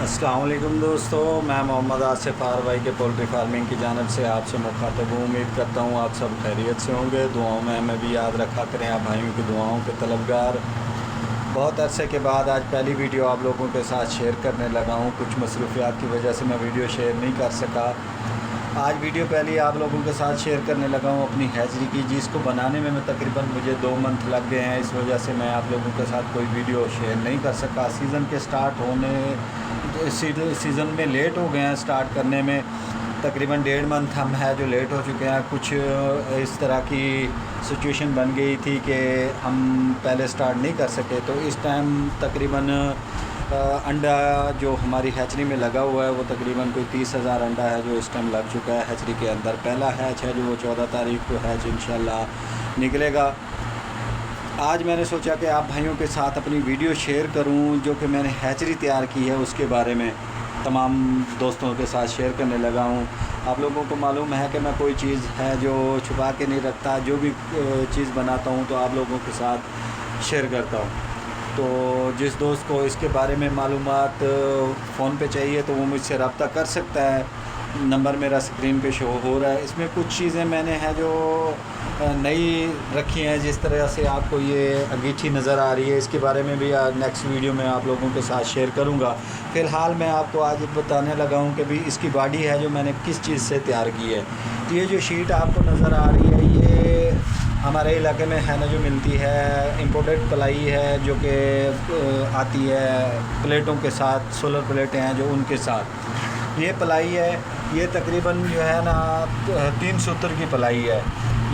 अस्सलाम वालेकुम दोस्तों, मैं मोहम्मद आसिफ आर वाई के पोल्ट्री फार्मिंग की जानब से आपसे मुखातब हूँ। उम्मीद करता हूँ आप सब खैरियत से होंगे। दुआओं में हमें भी याद रखा करें, आप भाइयों की दुआओं के तलबगार। बहुत अरसे के बाद आज पहली वीडियो आप लोगों के साथ शेयर करने लगा हूँ। कुछ मसरूफियात की वजह से मैं वीडियो शेयर नहीं कर सका। आज वीडियो पहले आप लोगों के साथ शेयर करने लगा हूँ अपनी हैचरी की, जिसको बनाने में तकरीबन मुझे 2 मंथ लग गए हैं। इस वजह से मैं आप लोगों के साथ कोई वीडियो शेयर नहीं कर सका। सीज़न के स्टार्ट होने सीज़न में लेट हो गए हैं स्टार्ट करने में। तकरीबन 1.5 मंथ हम है जो लेट हो चुके हैं। कुछ इस तरह की सिचुएशन बन गई थी कि हम पहले स्टार्ट नहीं कर सके। तो इस टाइम तकरीबन अंडा जो हमारी हैचरी में लगा हुआ है वो तकरीबन कोई 30,000 अंडा है जो इस टाइम लग चुका है हैचरी के अंदर। पहला हैच है जो वो 14 तारीख को हैच इंशाल्लाह निकलेगा। आज मैंने सोचा कि आप भाइयों के साथ अपनी वीडियो शेयर करूं, जो कि मैंने हैचरी तैयार की है उसके बारे में तमाम दोस्तों के साथ शेयर करने लगा हूं। आप लोगों को मालूम है कि मैं कोई चीज़ है जो छुपा के नहीं रखता। जो भी चीज़ बनाता हूं तो आप लोगों के साथ शेयर करता हूं। तो जिस दोस्त को इसके बारे में मालूमात फ़ोन पे चाहिए तो वो मुझसे रब्ता कर सकता है। नंबर मेरा स्क्रीन पे शो हो रहा है। इसमें कुछ चीज़ें मैंने हैं जो नई रखी हैं। जिस तरह से आपको ये अंगीठी नज़र आ रही है, इसके बारे में भी नेक्स्ट वीडियो में आप लोगों के साथ शेयर करूँगा। फ़िलहाल मैं आपको आज बताने लगा हूँ कि भी इसकी बॉडी है जो मैंने किस चीज़ से तैयार की है। तो ये जो शीट आपको नज़र आ रही है ये हमारे इलाके में है ना जो मिलती है, इम्पोर्टेड प्लाई है जो कि आती है प्लेटों के साथ। सोलर प्लेटें हैं जो उनके साथ ये प्लाई है। ये तकरीबन जो है ना 3 सूत्र की प्लाई है।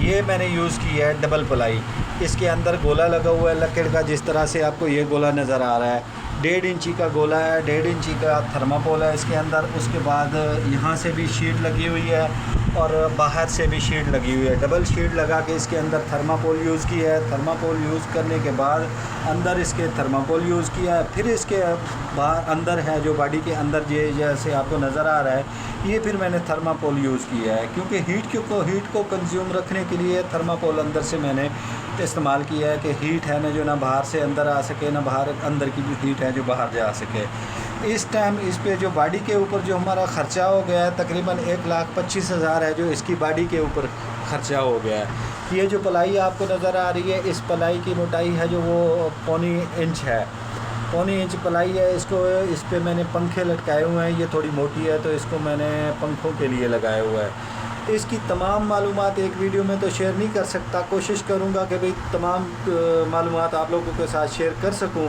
ये मैंने यूज़ की है डबल प्लाई। इसके अंदर गोला लगा हुआ है लकड़ का, जिस तरह से आपको ये गोला नज़र आ रहा है। 1.5 इंची का गोला है, 1.5 इंची का थर्माकोल है इसके अंदर। उसके बाद यहाँ से भी शीट लगी हुई है और बाहर से भी शीट लगी हुई है। डबल शीट लगा के इसके अंदर थर्माकोल यूज़ किया है। थर्माकोल यूज़ करने के बाद अंदर इसके थर्माकोल यूज़ किया है। फिर इसके बाहर अंदर है जो बॉडी के अंदर ये जैसे आपको नज़र आ रहा है, ये फिर मैंने थर्माकोल यूज़ किया है क्योंकि हीट को कंज्यूम रखने के लिए थर्माकोल अंदर से मैंने इस्तेमाल किया है कि हीट है ना जो ना बाहर से अंदर आ सके, ना बाहर अंदर की भी हीट है जो बाहर जा सके। इस टाइम इस पे जो बॉडी के ऊपर जो हमारा ख़र्चा हो गया है तकरीबन 1,25,000 है जो इसकी बॉडी के ऊपर ख़र्चा हो गया है। ये जो प्लाई आपको नज़र आ रही है, इस प्लाई की मोटाई है जो वो 1.25 इंच है। 1.25 इंच प्लाई है। इस पे मैंने पंखे लटकाए हुए हैं। ये थोड़ी मोटी है तो इसको मैंने पंखों के लिए लगाया हुआ है। इसकी तमाम मालूमात एक वीडियो में तो शेयर नहीं कर सकता। कोशिश करूँगा कि भाई तमाम मालूमात आप लोगों के साथ शेयर कर सकूँ।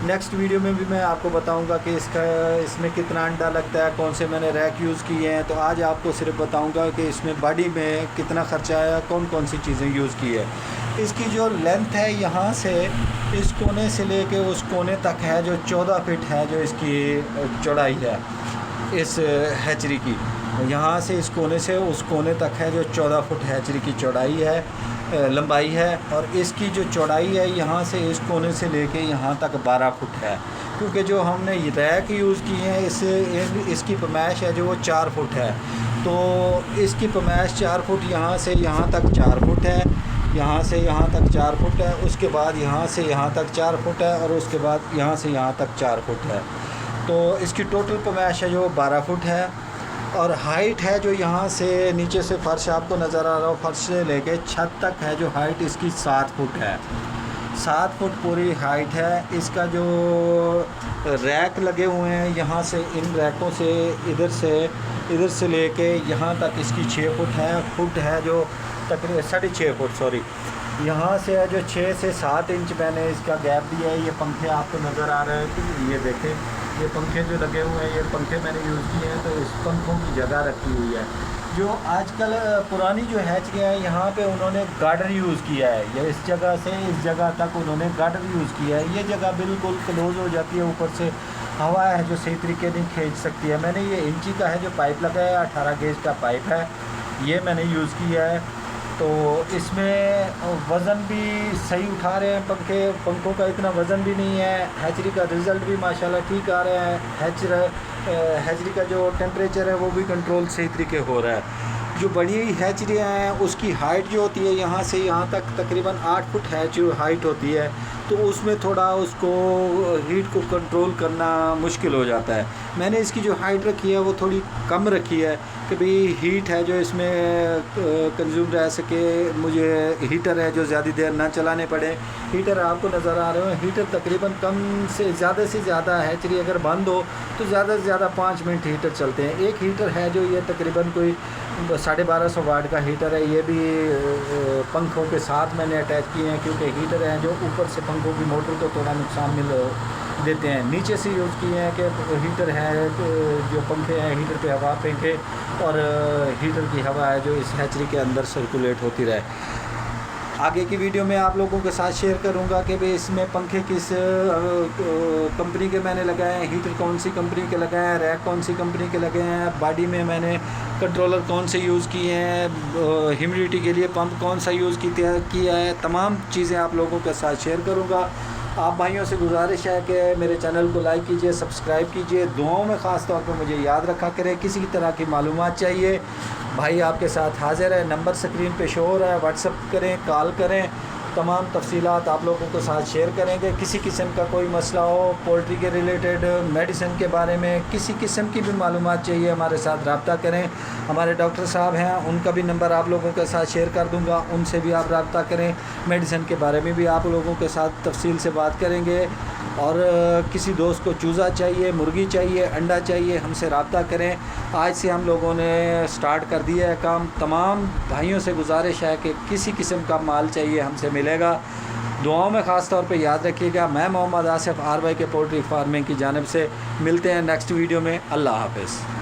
नेक्स्ट वीडियो में भी मैं आपको बताऊंगा कि इसमें कितना अंडा लगता है, कौन से मैंने रैक यूज़ किए हैं। तो आज आपको सिर्फ बताऊंगा कि इसमें बॉडी में कितना ख़र्चा आया, कौन कौन सी चीज़ें यूज़ की है। इसकी जो लेंथ है यहाँ से इस कोने से लेके उस कोने तक है जो 14 फीट है जो इसकी चौड़ाई है इस हैचरी की। यहाँ से इस कोने से उस कोने तक है जो 14 फुट हैचरी की चौड़ाई है, लंबाई है। और इसकी जो चौड़ाई है यहाँ से इस कोने से लेके यहाँ तक 12 फुट है। क्योंकि जो हमने रैक यूज़ की है इसकी पैमाइश है जो वो 4 फुट है। तो इसकी पैमाइश 4 फुट, यहाँ से यहाँ तक 4 फुट है, यहाँ से यहाँ तक 4 फुट है, उसके बाद यहाँ से यहाँ तक 4 फुट है और उसके बाद यहाँ से यहाँ तक 4 फुट है। तो इसकी टोटल पैमाइश है जो 12 फुट है। और हाइट है जो यहाँ से नीचे से फ़र्श आपको नज़र आ रहा हो, फ़र्श से लेके छत तक है जो हाइट इसकी 7 फुट है। 7 फुट पूरी हाइट है। इसका जो रैक लगे हुए हैं यहाँ से, इन रैकों से इधर से लेके यहाँ तक इसकी 6 फुट है जो तकरीबन 6.5 फुट सॉरी। यहाँ से है जो 6 से 7 इंच मैंने इसका गैप दिया है। ये पंखे आपको नज़र आ रहे हैं कि ये देखें, ये पंखे जो लगे हुए हैं ये पंखे मैंने यूज़ किए हैं। तो इस पंखों की जगह रखी हुई है। जो आजकल पुरानी जो हैचरियाँ हैं यहाँ पे उन्होंने गार्डर यूज़ किया है। ये इस जगह से इस जगह तक उन्होंने गार्डर यूज़ किया है। ये जगह बिल्कुल क्लोज़ हो जाती है, ऊपर से हवा है जो सही तरीके नहीं खींच सकती है। मैंने ये इंची का है जो पाइप लगाया है, 18 गेज का पाइप है, ये मैंने यूज़ किया है। तो इसमें वज़न भी सही उठा रहे हैं पंखों का इतना वज़न भी नहीं है। हैचरी का रिज़ल्ट भी माशाल्लाह ठीक आ रहा है। हैचरी का जो टेम्परेचर है वो भी कंट्रोल सही तरीके हो रहा है। जो बड़ी हैचरियाँ हैं उसकी हाइट जो होती है यहाँ से यहाँ तक तकरीबन 8 फुट हाइट होती है। तो उसमें थोड़ा उसको हीट को कंट्रोल करना मुश्किल हो जाता है। मैंने इसकी जो हाइट रखी है वो थोड़ी कम रखी है कि भाई हीट है जो इसमें कंज्यूम रह सके, मुझे हीटर है जो ज़्यादा देर ना चलाने पड़े। हीटर आपको नज़र आ रहे हो, हीटर तकरीबन कम से ज़्यादा हैचरी अगर बंद हो तो ज़्यादा से ज़्यादा 5 मिनट हीटर चलते हैं। एक हीटर है जो ये तकरीबन कोई 1250 वाट का हीटर है, ये भी पंखों के साथ मैंने अटैच किए हैं क्योंकि हीटर हैं जो ऊपर से पंखों की मोटर को थोड़ा नुकसान मिल देते हैं। नीचे से यूज़ किए हैं कि हीटर है जो पंखे हैं हीटर पे हवा फेंके और हीटर की हवा है जो इस हैचरी के अंदर सर्कुलेट होती रहे। आगे की वीडियो में आप लोगों के साथ शेयर करूंगा कि भाई इसमें पंखे किस कंपनी के मैंने लगाए हैं, हीटर कौन सी कंपनी के लगाए हैं, रैक कौन सी कंपनी के लगे हैं, बॉडी में मैंने कंट्रोलर कौन से यूज़ किए हैं, ह्यूमिडिटी के लिए पंप कौन सा यूज़ किया है। तमाम चीज़ें आप लोगों के साथ शेयर करूँगा। आप भाइयों से गुजारिश है कि मेरे चैनल को लाइक कीजिए, सब्सक्राइब कीजिए, दुआओं में ख़ास तौर पर मुझे याद रखा करें। किसी तरह की मालूमात चाहिए भाई आपके साथ हाज़िर है, नंबर स्क्रीन पे शो हो रहा है, व्हाट्सअप करें, कॉल करें, तमाम तफसीलात आप लोगों के साथ शेयर करेंगे। किसी किस्म का कोई मसला हो पोल्ट्री के रिलेटेड, मेडिसिन के बारे में, किसी किस्म की भी मालूमात चाहिए हमारे साथ रब्ता करें। हमारे डॉक्टर साहब हैं, उनका भी नंबर आप लोगों के साथ शेयर कर दूंगा, उनसे भी आप रब्ता करें। मेडिसिन के बारे में भी आप लोगों के साथ तफसील से बात करेंगे। और किसी दोस्त को चूज़ा चाहिए, मुर्गी चाहिए, अंडा चाहिए, हमसे रब्ता करें। आज से हम लोगों ने स्टार्ट कर दिया है काम। तमाम भाइयों से गुजारिश है कि किसी किस्म का माल चाहिए हमसे मिलेगा। दुआओं में ख़ास तौर पे याद रखिएगा। मैं मोहम्मद आसिफ RY के पोल्ट्री फार्मिंग की जानिब से मिलते हैं नेक्स्ट वीडियो में। अल्लाह हाफ़िज़।